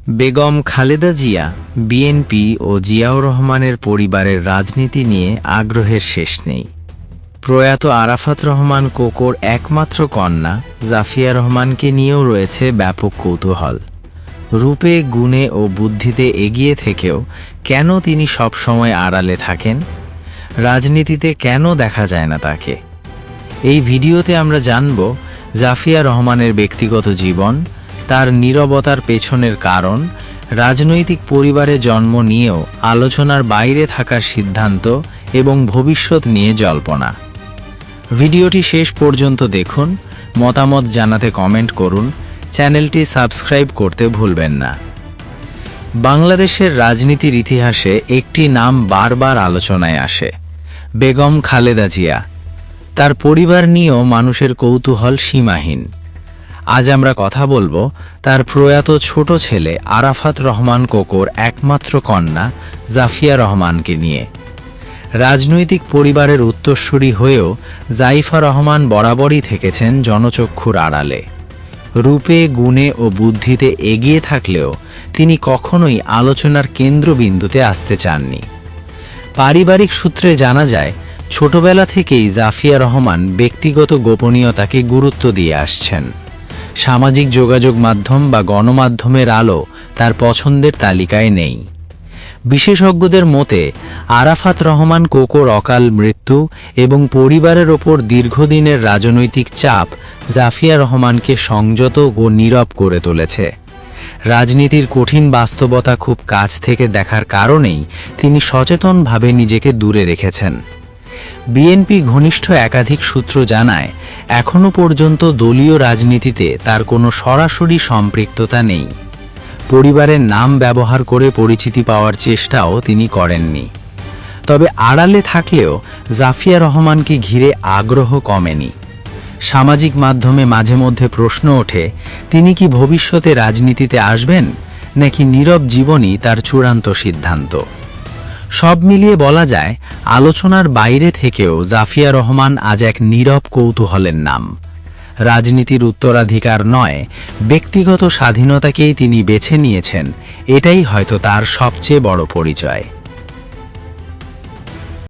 Begum Khaleda Zia BNP ও জিয়াউর রহমানের পরিবারের রাজনীতি নিয়ে আগ্রহের শেষ নেই। প্রয়াত আরাফাত রহমান কোকোর একমাত্র কন্যা জাফিয়া রহমানকে নিয়েও রয়েছে ব্যাপক কৌতূহল। রূপে, গুণে ও বুদ্ধিতে এগিয়ে থেকেও কেন তিনি সবসময় আড়ালে থাকেন? রাজনীতিতে কেন দেখা যায় না তাকে? এই ভিডিওতে আমরা জানব জাফিয়া রহমানের ব্যক্তিগত জীবন, তার নীরবতার পেছনের কারণ, রাজনৈতিক পরিবারে জন্ম নিয়েও আলোচনার বাইরে থাকার সিদ্ধান্ত এবং ভবিষ্যৎ নিয়ে জল্পনা। ভিডিওটি শেষ পর্যন্ত দেখুন, মতামত জানাতে কমেন্ট করুন, চ্যানেলটি সাবস্ক্রাইব করতে ভুলবেন না। বাংলাদেশের রাজনীতির ইতিহাসে একটি নাম বারবার আলোচনায় আসে, বেগম খালেদা জিয়া। তার পরিবার নিয়েও মানুষের কৌতূহল সীমাহীন। আজ আমরা কথা বলবো তার প্রয়াত ছোট ছেলে আরাফাত রহমান কোকোর একমাত্র কন্যা জাফিয়া রহমানকে নিয়ে। রাজনৈতিক পরিবারের উত্তরসূরি হয়েও জাইফা রহমান বরাবরই থেকেছেন জনচক্ষুর আড়ালে। রূপে, গুণে ও বুদ্ধিতে এগিয়ে থাকলেও তিনি কখনোই আলোচনার কেন্দ্রবিন্দুতে আসতে চাননি। পারিবারিক সূত্রে জানা যায়, ছোটবেলা থেকেই জাফিয়া রহমান ব্যক্তিগত গোপনীয়তাকে গুরুত্ব দিয়ে আসছেন। সামাজিক যোগাযোগ মাধ্যম বা গণমাধ্যমের আলো তার পছন্দের তালিকায় নেই। বিশেষজ্ঞদের মতে আরাফাত রহমান কোকোর অকাল মৃত্যু এবং পরিবারের ওপর দীর্ঘদিনের রাজনৈতিক চাপ জাফিয়া রহমানকে সংযত ও নীরব করে তুলেছে। রাজনীতির কঠিন বাস্তবতা খুব কাছ থেকে দেখার কারণেই তিনি সচেতনভাবে নিজেকে দূরে রেখেছেন। বিএনপি ঘনিষ্ঠ একাধিক সূত্র জানায়, এখনও পর্যন্ত দলীয় রাজনীতিতে তার কোনো সরাসরি সম্পৃক্ততা নেই। পরিবারের নাম ব্যবহার করে পরিচিতি পাওয়ার চেষ্টাও তিনি করেননি। তবে আড়ালে থাকলেও জাফিয়া রহমানকে ঘিরে আগ্রহ কমেনি। সামাজিক মাধ্যমে মাঝে মধ্যে প্রশ্ন ওঠে, তিনি কি ভবিষ্যতে রাজনীতিতে আসবেন, নাকি নীরব জীবনই তার চূড়ান্ত সিদ্ধান্ত? সব মিলিয়ে বলা যায়, আলোচনার বাইরে থেকেও জাফিয়া রহমান আজ এক নীরব কৌতূহলের নাম। রাজনীতির উত্তরাধিকার নয়, ব্যক্তিগত স্বাধীনতাকেই তিনি বেছে নিয়েছেন। এটাই হয়তো তার সবচেয়ে বড় পরিচয়।